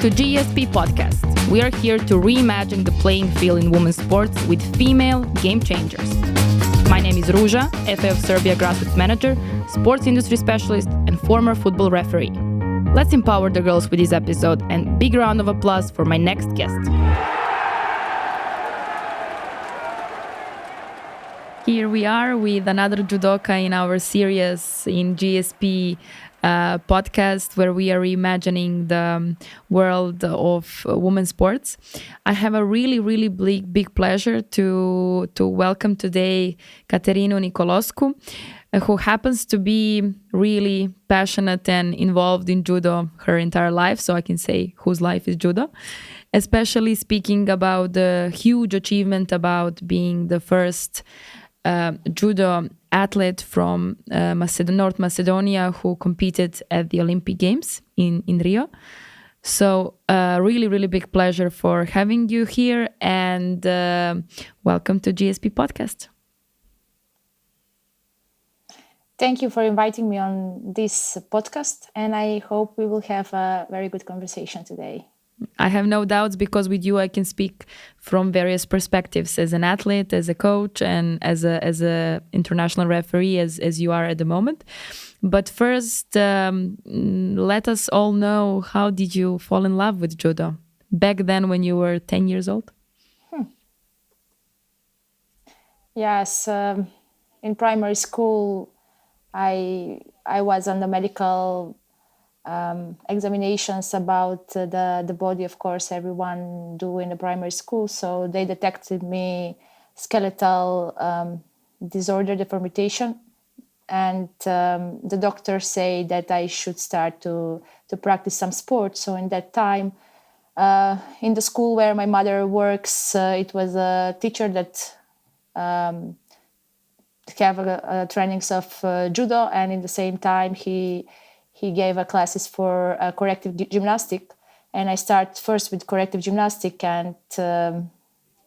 to GESP podcast. We are here to reimagine the playing field in women's sports with female game changers. My name is Ruza FA of Serbia grassroot manager, sports industry specialist, and former football referee. Let's empower the girls with this episode, and big round of applause for my next guest. Here we are with another judoka in our series in GSP podcast, where we are reimagining the world of women's sports. I have a really big pleasure to welcome today Katerina Nikoloska, who happens to be really passionate and involved in judo her entire life. So I can say whose life is judo, especially speaking about the huge achievement about being the first judo athlete from North Macedonia who competed at the Olympic Games in Rio. So really big pleasure for having you here, and welcome to GSP podcast. Thank you for inviting me on this podcast, and I hope we will have a very good conversation today. I have no doubts, because with you I can speak from various perspectives, as an athlete, as a coach, and as a international referee, as you are at the moment. But first, let us all know, how did you fall in love with judo back then when you were 10 years old? Yes, in primary school, I was on the medical examinations about the body. Of course, everyone do in the primary school. So they detected me skeletal disorder, deformation, and the doctor say that I should start to practice some sport. So in that time, in the school where my mother works, it was a teacher that have trainings of judo, and in the same time he gave classes for corrective gymnastic, and I start first with corrective gymnastic, and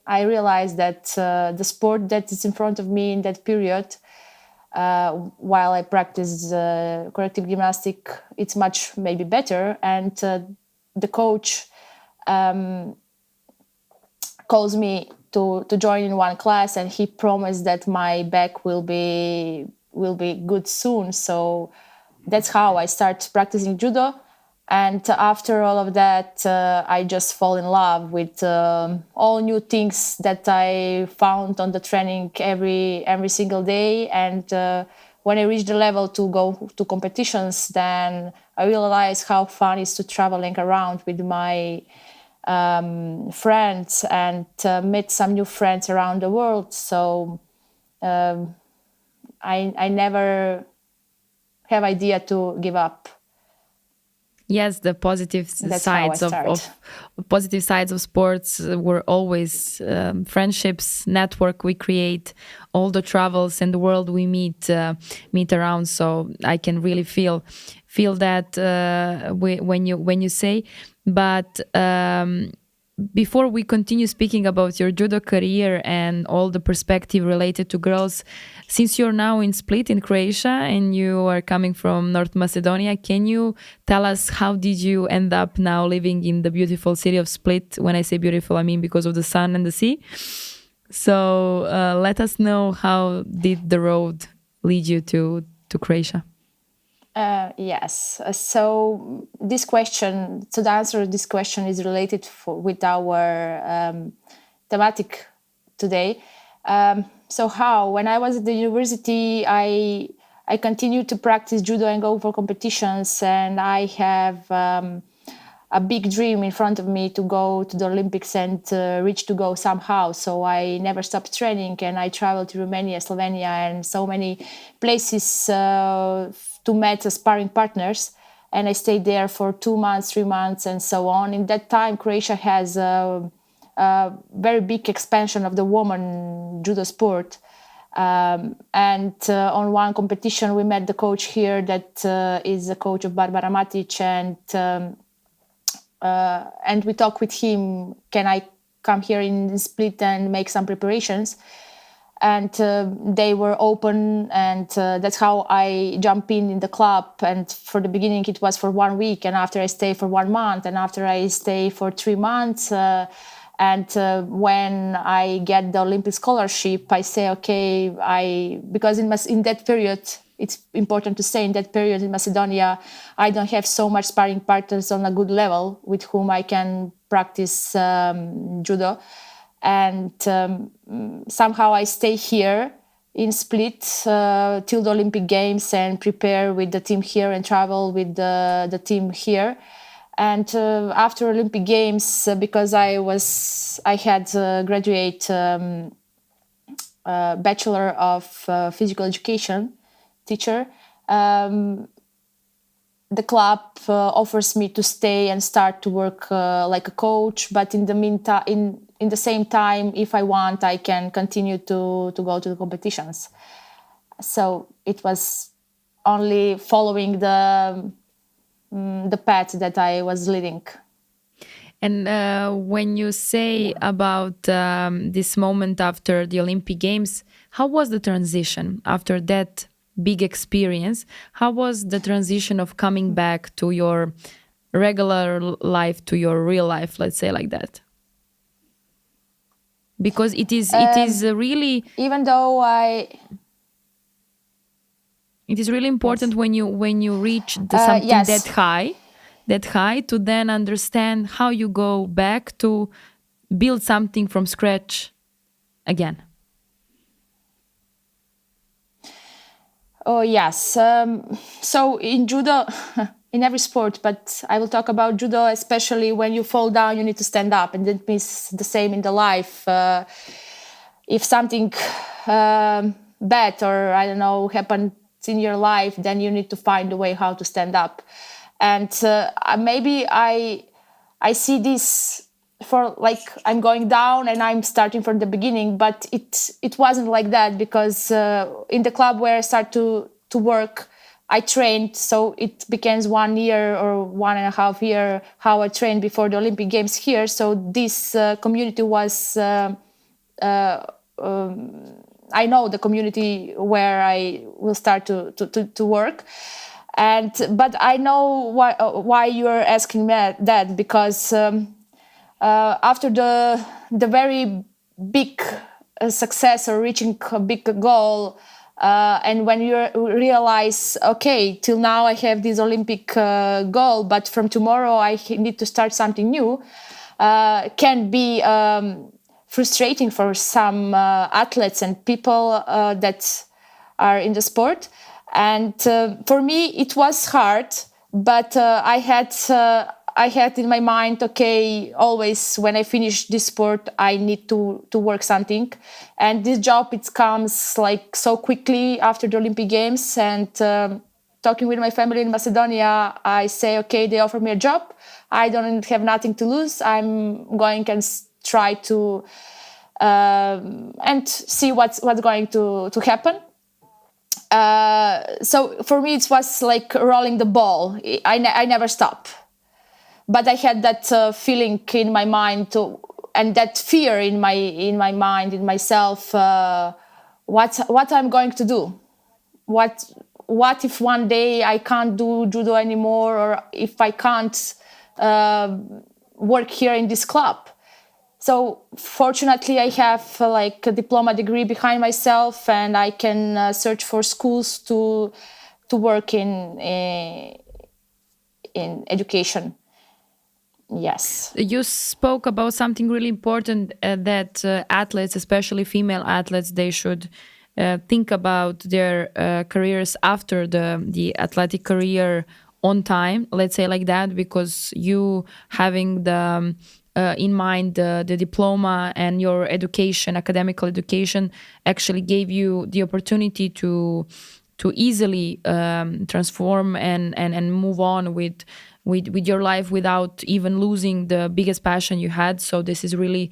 I realized that the sport that is in front of me in that period, while I practice corrective gymnastic, it's much maybe better, and the coach calls me to join in one class, and he promised that my back will be good soon. So that's how I start practicing judo. And after all of that, I just fall in love with all new things that I found on the training every single day. And when I reached the level to go to competitions, then I realized how fun it is to traveling around with my friends, and met some new friends around the world. So I never have idea to give up. Yes, the positive sides of sports were always friendships, network we create, all the travels and the world we meet around. So I can really feel that when you say. But before we continue speaking about your judo career and all the perspective related to girls, since you're now in Split in Croatia and you are coming from North Macedonia, can you tell us how did you end up now living in the beautiful city of Split? When I say beautiful, I mean because of the sun and the sea. So let us know, how did the road lead you to Croatia? Yes. So this question, so the answer to this question is related with our thematic today. So when I was at the university, I continued to practice judo and go for competitions, and I have a big dream in front of me to go to the Olympics and reach to go somehow. So I never stopped training, and I traveled to Romania, Slovenia, and so many places to meet sparring partners, and I stayed there for 2 months, 3 months, and so on. In that time, Croatia has a very big expansion of the woman judo sport, and on one competition we met the coach here that is the coach of Barbara Matic, and we talked with him, can I come here in Split and make some preparations? and they were open, and that's how I jump in the club. And for the beginning it was for 1 week, and after I stay for 1 month, and after I stay for 3 months, and when I get the Olympic scholarship, I say, okay, because in that period, it's important to say, in that period in Macedonia, I don't have so much sparring partners on a good level with whom I can practice judo. And somehow I stay here in Split till the Olympic Games and prepare with the team here and travel with the team here. And after Olympic Games, because I had graduate Bachelor of Physical Education teacher, the club offers me to stay and start to work like a coach. But in the meantime, in the same time, if I want, I can continue to go to the competitions. So it was only following the path that I was leading. And when you say about this moment after the Olympic Games, how was the transition after that big experience? How was the transition of coming back to your regular life, to your real life, let's say like that? Because it is really, even though it is really important, yes, when you reach something, yes, that high to then understand how you go back to build something from scratch again. Oh yes. So in judo, in every sport, but I will talk about judo, especially when you fall down, you need to stand up, and that means the same in the life. If something bad or I don't know happened in your life, then you need to find a way how to stand up. And maybe I see this for like I'm going down and I'm starting from the beginning, but it wasn't like that, because in the club where I start to work, I trained, so it became 1 year or 1.5 years how I trained before the Olympic Games here. So this community was I know the community where I will start to work. But I know why you are asking me that, because after the very big success or reaching a big goal, and when you realize, okay, till now I have this Olympic goal, but from tomorrow I need to start something new, can be frustrating for some athletes and people that are in the sport. And for me, it was hard, but I had in my mind, okay, always when I finish this sport, I need to work something. And this job, it comes like so quickly after the Olympic Games. And talking with my family in Macedonia, I say, okay, they offer me a job. I don't have nothing to lose. I'm going and try to and see what's going to happen. So for me, it was like rolling the ball. I never stop. But I had that feeling in my mind and that fear in my mind, in myself. What I'm going to do? What if one day I can't do judo anymore, or if I can't work here in this club? So fortunately, I have like a diploma degree behind myself, and I can search for schools to work in education. Yes. You spoke about something really important, that athletes, especially female athletes, they should think about their careers after the athletic career on time, let's say like that, because you having the in mind the diploma and your education, academical education, actually gave you the opportunity to easily transform and move on with with your life without even losing the biggest passion you had. So this is really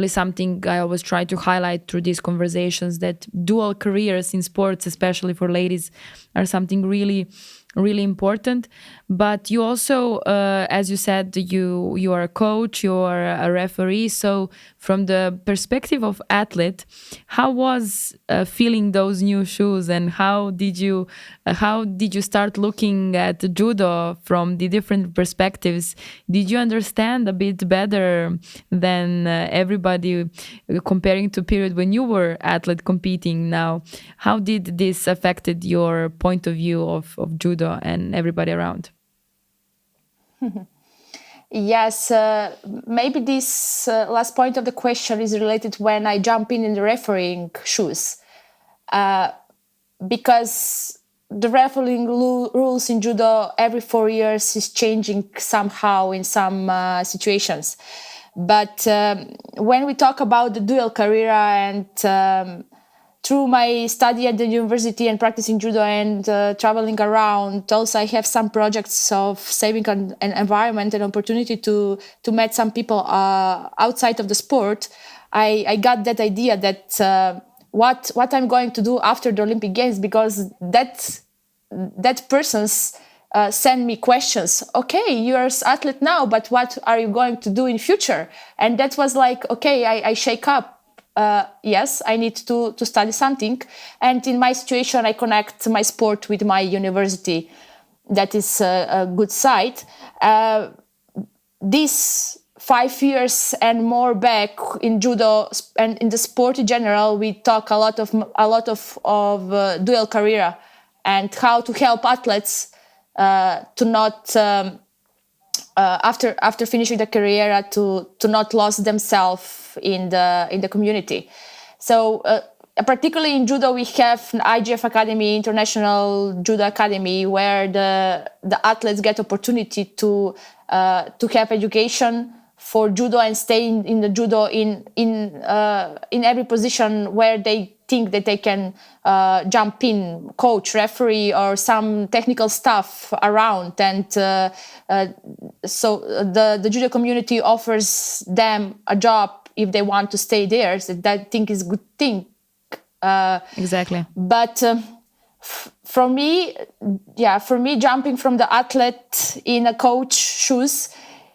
something I always try to highlight through these conversations, that dual careers in sports, especially for ladies, are something really important. But you also, as you said, you are a coach, you are a referee. So from the perspective of athlete, how was feeling those new shoes, and how did you start looking at judo from the different perspectives? Did you understand a bit better than everybody, comparing to period when you were athlete competing? Now, how did this affected your point of view of judo and everybody around? Yes, maybe this last point of the question is related when I jump in the refereeing shoes, because the refereeing rules in judo every 4 years is changing somehow in some situations. But when we talk about the dual career, and through my study at the university and practicing judo and traveling around, also I have some projects of saving an environment and opportunity to meet some people outside of the sport. I got that idea that what I'm going to do after the Olympic Games, because that person's send me questions. Okay, you're an athlete now, but what are you going to do in future? And that was like, okay, I shake up. Yes, I need to study something. And in my situation, I connect my sport with my university. That is a good side. These 5 years and more back in judo and in the sport in general, we talk a lot of dual career and how to help athletes to not after finishing the career to not lose themselves in the community. So particularly in judo, we have an IGF Academy, International Judo Academy, where the athletes get opportunity to have education for judo and stay in the judo in every position where they think that they can jump in, coach, referee, or some technical stuff around. And so the judo community offers them a job if they want to stay there. So that I think is a good thing. Exactly. But for me, jumping from the athlete in a coach shoes,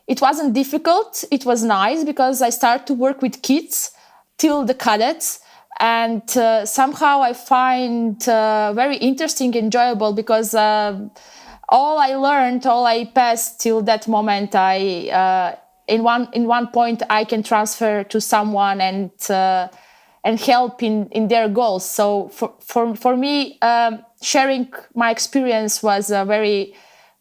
it wasn't difficult. It was nice because I started to work with kids till the cadets. And somehow I find very interesting, enjoyable, because all I learned, all I passed till that moment, in one point I can transfer to someone and help in their goals. So for me, sharing my experience was a very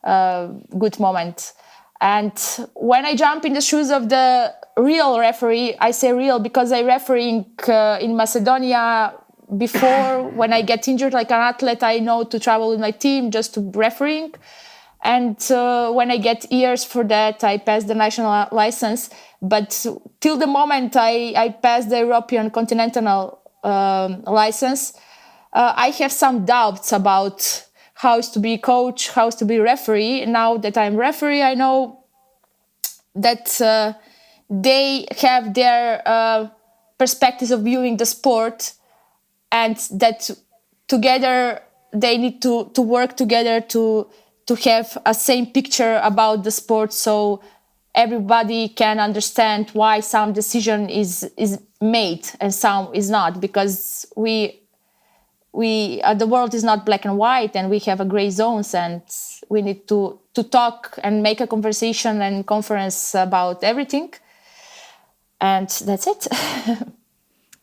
good moment. And when I jump in the shoes of the real referee, I say real because I refereeing in Macedonia before. When I get injured like an athlete, I know to travel with my team just to refereeing. And when I get years for that, I pass the national license. But till the moment I pass the European continental license, I have some doubts about how is to be coach, how is to be referee. Now that I'm referee, I know that they have their perspectives of viewing the sport, and that together they need to work together to have a same picture about the sport, so everybody can understand why some decision is made and some is not, because we the world is not black and white, and we have a gray zones, and we need to talk and make a conversation and conference about everything. And that's it.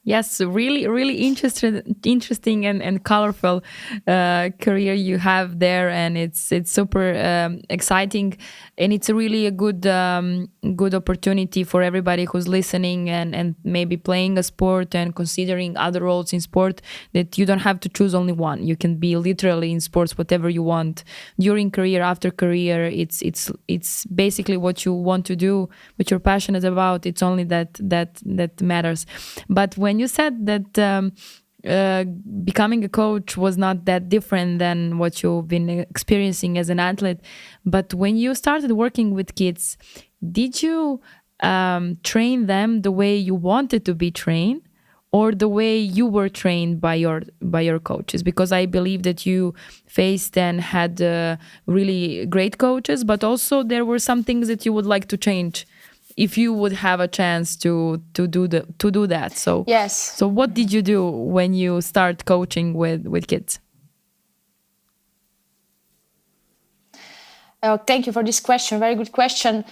Yes, really interesting and colorful career you have there, and it's super exciting, and it's really a good opportunity for everybody who's listening and maybe playing a sport and considering other roles in sport, that you don't have to choose only one. You can be literally in sports whatever you want during career, after career. It's basically what you want to do, what you're passionate about. It's only that matters. But when you said that uh, becoming a coach was not that different than what you've been experiencing as an athlete. But when you started working with kids, did you train them the way you wanted to be trained, or the way you were trained by your coaches? Because I believe that you faced and had really great coaches, but also there were some things that you would like to change if you would have a chance to do that. So Yes. so what did you do when you start coaching with kids? Thank you for this question. Very good question.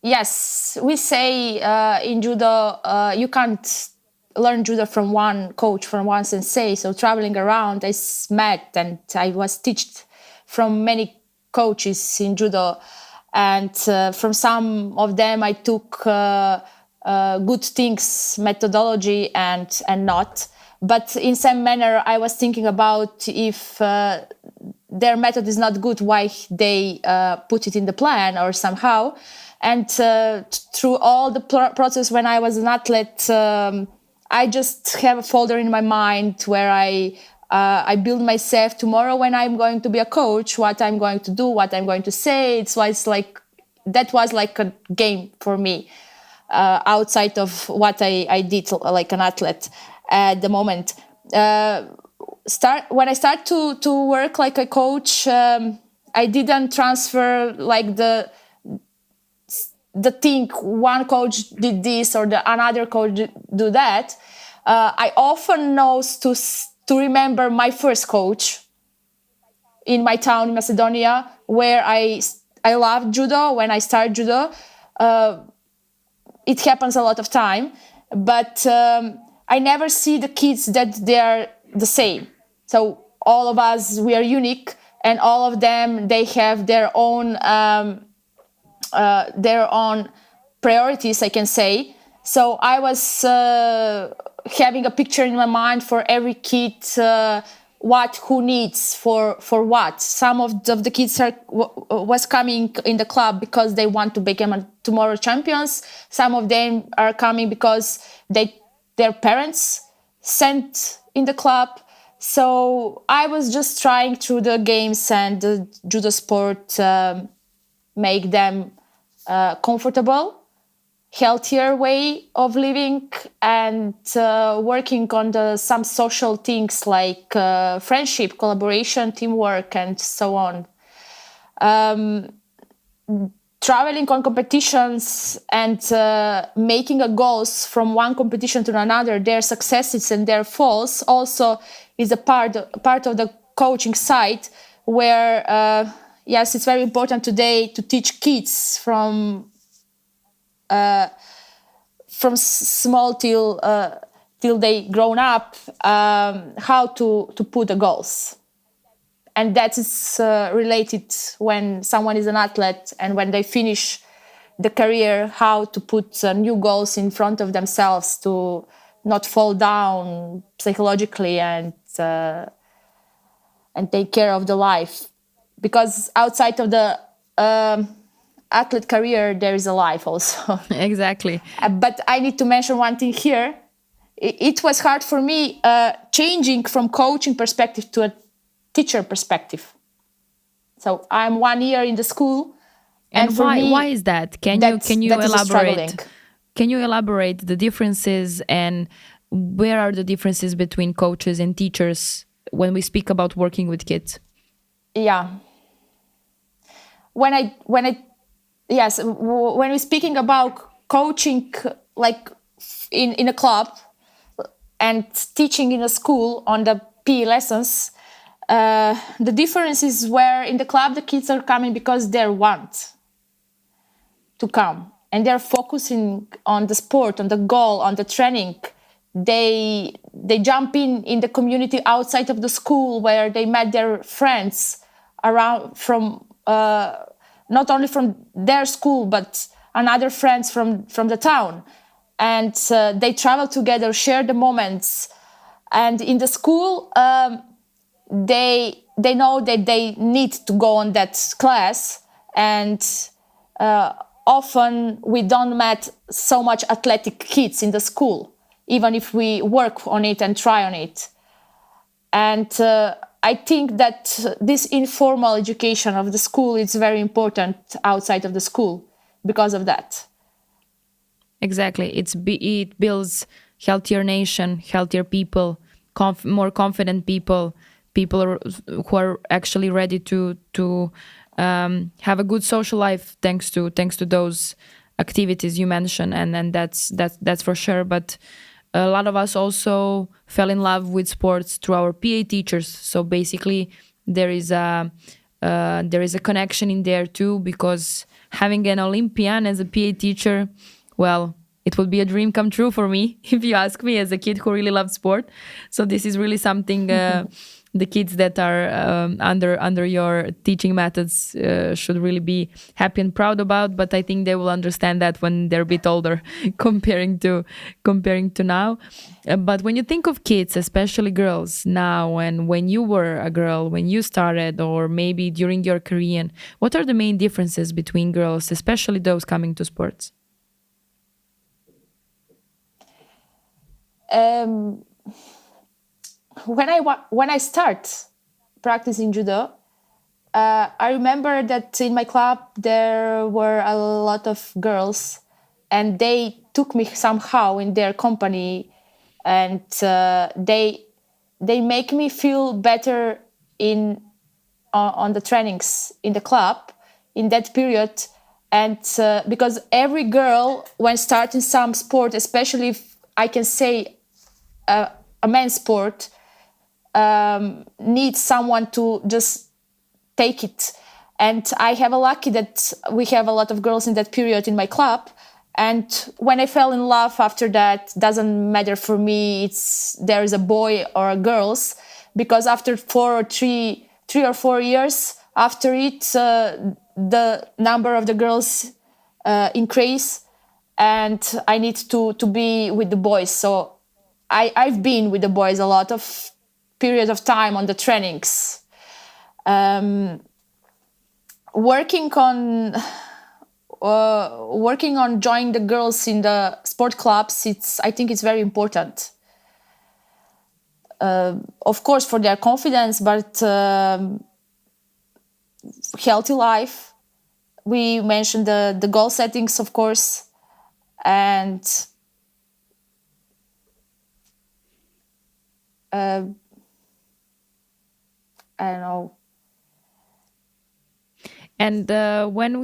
Yes, we say in judo you can't learn judo from one coach, from one sensei. So traveling around, I met and I was taught from many coaches in judo, and from some of them I took good things, methodology, and not. But in some manner, I was thinking about if their method is not good, why they put it in the plan or somehow. And through all the process when I was an athlete, I just have a folder in my mind where I build myself tomorrow when I'm going to be a coach, what I'm going to do, what I'm going to say. It's like that was like a game for me, outside of what I did like an athlete at the moment. When I start to work like a coach, I didn't transfer like the thing one coach did this or another coach do that. I often know to remember my first coach in my town in Macedonia, where I loved judo when I started judo. It happens a lot of time, but I never see the kids that they are the same. So all of us, we are unique, and all of them, they have their own priorities, I can say. So I was having a picture in my mind for every kid, who needs for what. Some of the kids was coming in the club because they want to become tomorrow champions. Some of them are coming because their parents sent in the club. So I was just trying through the games and the judo sport make them comfortable, healthier way of living, and working on some social things like friendship, collaboration, teamwork, and so on. Traveling on competitions and making a goals from one competition to another, their successes and their falls also is a part of the coaching side, where yes, it's very important today to teach kids from small till they grown up how to put the goals. And that is related when someone is an athlete and when they finish the career, how to put new goals in front of themselves to not fall down psychologically and take care of the life. Because outside of the athlete career, there is a life also. Exactly. But I need to mention one thing here. It was hard for me changing from coaching perspective to a teacher perspective. So I'm 1 year in the school, and for me, why is that? Can you elaborate? Can you elaborate the differences, and where are the differences between coaches and teachers when we speak about working with kids? Yeah. When we're speaking about coaching, like in a club and teaching in a school on the PE lessons, the difference is where in the club the kids are coming because they want to come and they're focusing on the sport, on the goal, on the training. They jump in the community outside of the school where they met their friends around from not only from their school but another friends from the town, and they travel together, share the moments. And in the school, they know that they need to go on that class, and often we don't meet so much athletic kids in the school. even if we work on it and try on it. And I think that this informal education of the school is very important outside of the school because of that. Exactly. It builds healthier nation, healthier people, more confident people, who are actually ready to have a good social life thanks to those activities you mentioned, and that's for sure. But a lot of us also fell in love with sports through our PA teachers. So basically, there is a connection in there too, because having an Olympian as a PA teacher, well, it would be a dream come true for me, if you ask me, as a kid who really loves sport. So this is really something the kids that are under your teaching methods should really be happy and proud about. But I think they will understand that when they're a bit older, comparing to now. But when you think of kids, especially girls now, and when you were a girl, when you started, or maybe during your career, what are the main differences between girls, especially those coming to sports? When I start practicing judo, I remember that in my club there were a lot of girls, and they took me somehow in their company, and they make me feel better on the trainings in the club in that period. And because every girl, when starting some sport, especially if I can say a men's sport, needs someone to just take it. And I have a lucky that we have a lot of girls in that period in my club. And when I fell in love after that, doesn't matter for me, there is a boy or a girls, because after 3 or 4 years after it, the number of the girls increase, and I need to be with the boys. So I've been with the boys a lot of period of time on the trainings. Working on joining the girls in the sport clubs, I think it's very important. Of course, for their confidence, but healthy life. We mentioned the goal settings, of course, and I don't know. And when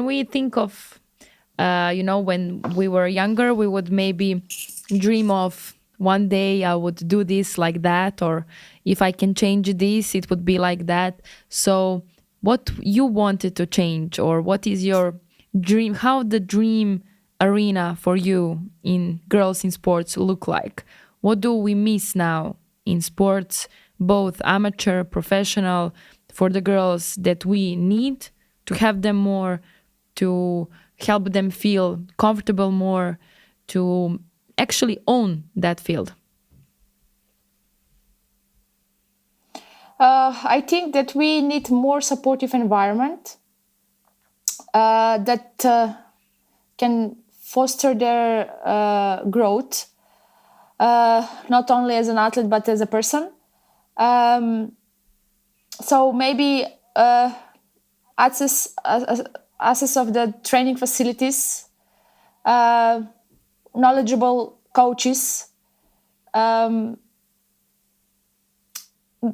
we think of, when we were younger, we would maybe dream of one day I would do this like that, or if I can change this, it would be like that. So what you wanted to change, or what is your dream, how the dream arena for you in girls in sports look like? What do we miss now in sports, both amateur, professional, for the girls, that we need to have them more, to help them feel comfortable more, to actually own that field? I think that we need more supportive environment that can foster their growth, not only as an athlete but as a person. So maybe access of the training facilities, knowledgeable coaches,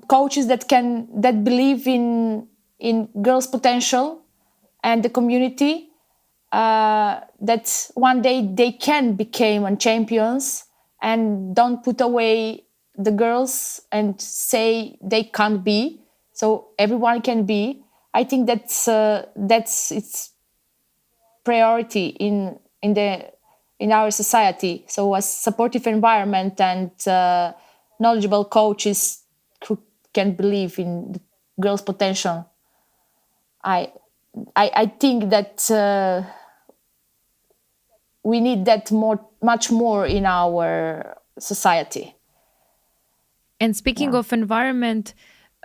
coaches that believe in girls' potential and the community, that one day they can become champions, and don't put away the girls and say they can't be. So everyone can be. I think that's its priority in our society. So a supportive environment and knowledgeable coaches who can believe in the girls' potential. I think that we need that much more in our society. And speaking of environment,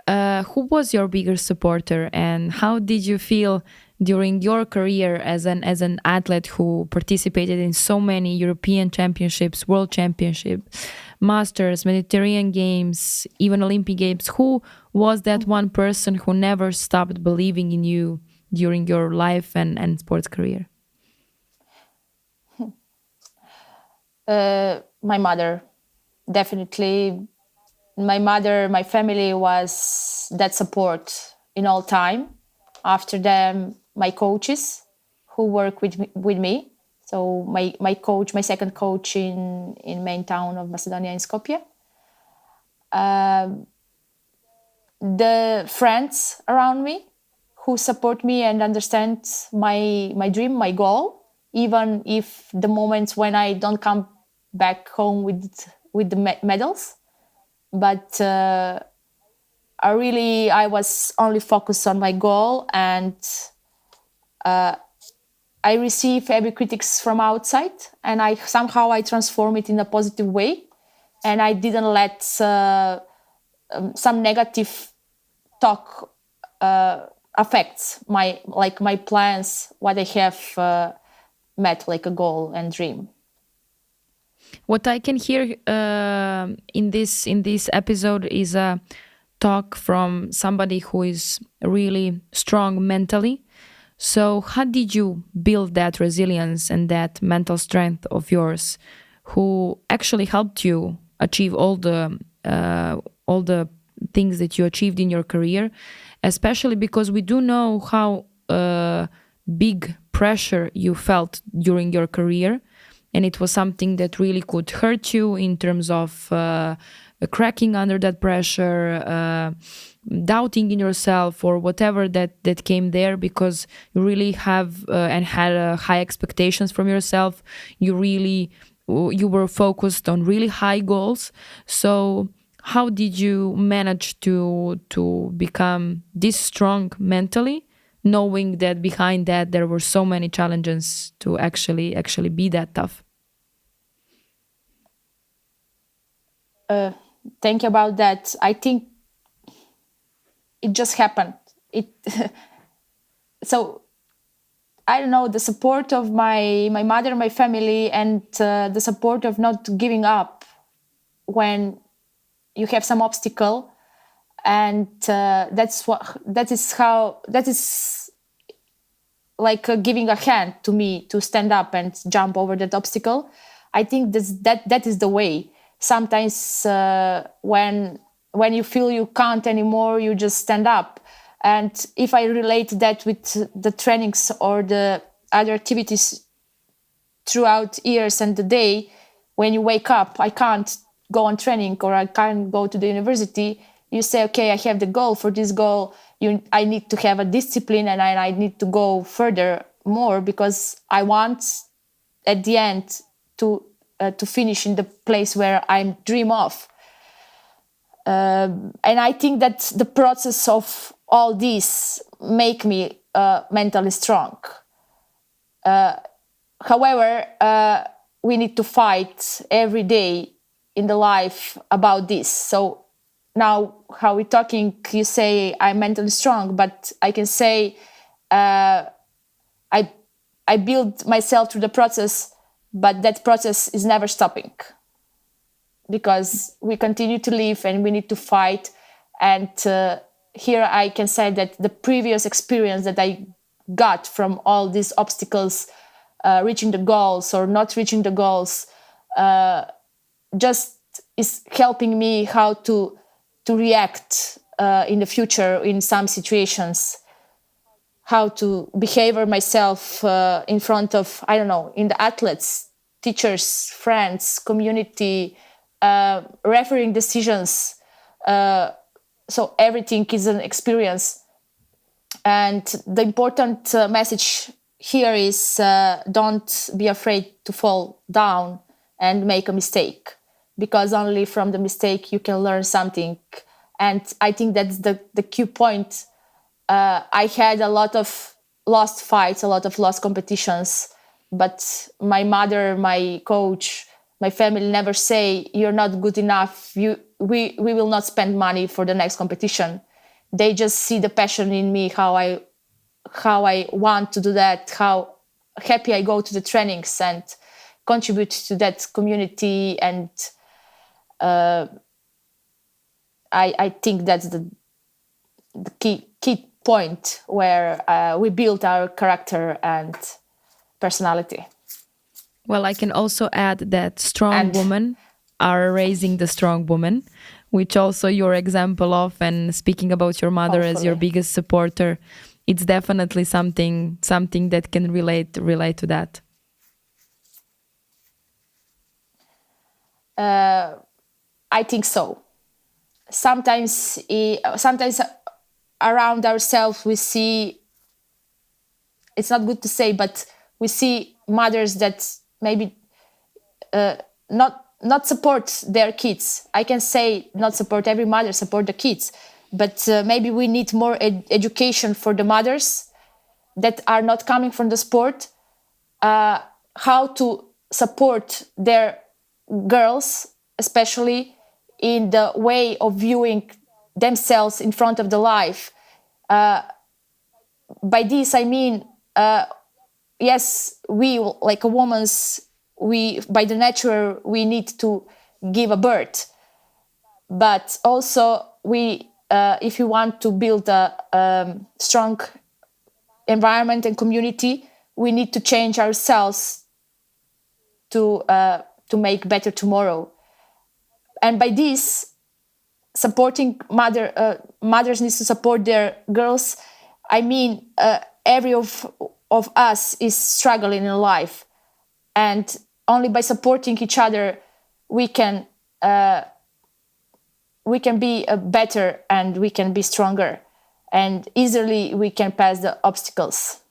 who was your biggest supporter, and how did you feel during your career as an athlete who participated in so many European championships, world championships, masters, Mediterranean games, even Olympic games, who was that one person who never stopped believing in you during your life and sports career? My mother, definitely. My mother, my family was that support in all time. After them, my coaches who work with me. So my coach, my second coach in main town of Macedonia in Skopje. The friends around me who support me and understand my dream, my goal, even if the moments when I don't come back home with the medals. But I was only focused on my goal, and I receive every critics from outside, and I transform it in a positive way, and I didn't let some negative talk affects my plans, what I have met like a goal and dream. What I can hear in this episode is a talk from somebody who is really strong mentally. So how did you build that resilience and that mental strength of yours, who actually helped you achieve all the things that you achieved in your career, especially because we do know how big pressure you felt during your career, and it was something that really could hurt you in terms of cracking under that pressure, doubting in yourself, or whatever that came there, because you really have and had high expectations from yourself. You were focused on really high goals. So how did you manage to become this strong mentally, knowing that behind that there were so many challenges to actually be that tough? Think about that. I think it just happened. So I don't know, the support of my mother, my family, and the support of not giving up when you have some obstacle, and that is like giving a hand to me to stand up and jump over that obstacle. I think that is the way. Sometimes when you feel you can't anymore, you just stand up. And if I relate that with the trainings or the other activities throughout years and the day, when you wake up, I can't go on training or I can't go to the university, you say, okay, I have the goal. For this goal, I need to have a discipline, and I need to go further more, because I want at the end to finish in the place where I dream of. And I think that the process of all this make me mentally strong. However, we need to fight every day in the life about this. So now how we're talking, you say I'm mentally strong, but I can say I build myself through the process, but that process is never stopping, because we continue to live and we need to fight. And here I can say that the previous experience that I got from all these obstacles, reaching the goals or not reaching the goals, just is helping me how to react in the future in some situations, how to behave myself in front of, I don't know, in the athletes, teachers, friends, community, refereeing decisions. So everything is an experience. And the important message here is don't be afraid to fall down and make a mistake, because only from the mistake you can learn something. And I think that's the key point. I had a lot of lost fights, a lot of lost competitions, but my mother, my coach, my family never say you're not good enough. We will not spend money for the next competition. They just see the passion in me, how how I want to do that, how happy I go to the trainings and contribute to that community. And I think that's the key point where we build our character and personality. Well, I can also add that strong women are raising the strong woman, which also your example of, and speaking about your mother as your biggest supporter, it's definitely something that can relate to that. I think so. Sometimes around ourselves we see, it's not good to say, but we see mothers that maybe not support their kids. I can say not support every mother, support the kids, but maybe we need more education for the mothers that are not coming from the sport, how to support their girls, especially in the way of viewing themselves in front of the life. By this I mean, yes, we like a woman's, we by the nature we need to give a birth, but also we if you want to build a strong environment and community, we need to change ourselves to make better tomorrow. And by this, supporting mothers needs to support their girls. I mean, every of us is struggling in life, and only by supporting each other we can be better, and we can be stronger, and easily we can pass the obstacles.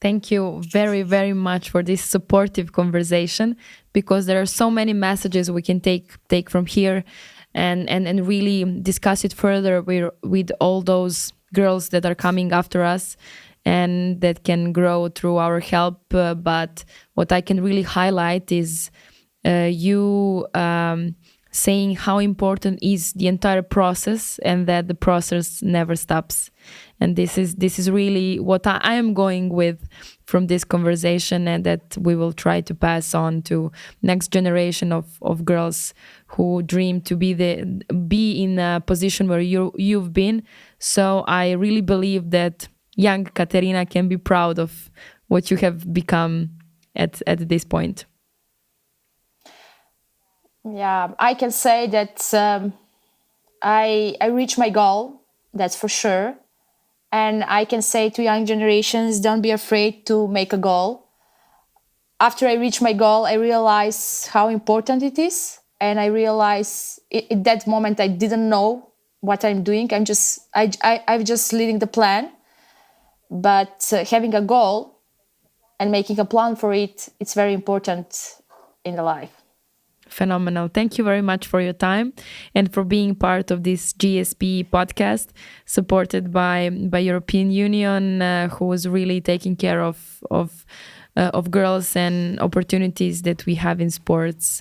Thank you very, very much for this supportive conversation, because there are so many messages we can take from here and really discuss it further with all those girls that are coming after us and that can grow through our help. But what I can really highlight is you saying how important is the entire process, and that the process never stops. And this is really what I am going with from this conversation, and that we will try to pass on to next generation of girls who dream to be in a position where you've been. So I really believe that young Katerina can be proud of what you have become at this point. Yeah, I can say that I reached my goal, that's for sure. And I can say to young generations, don't be afraid to make a goal. After I reach my goal, I realize how important it is. And I realize at that moment I didn't know what I'm doing. I'm just leading the plan. But having a goal and making a plan for it, it's very important in the life. Phenomenal. Thank you very much for your time and for being part of this GSP podcast, supported by European Union, who was really taking care of girls and opportunities that we have in sports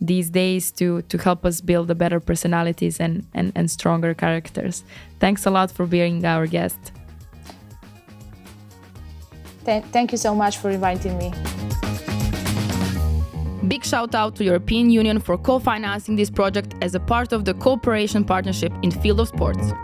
these days to help us build better personalities and stronger characters. Thanks a lot for being our guest. Thank you so much for inviting me. Big shout out to European Union for co-financing this project as a part of the cooperation partnership in field of sports.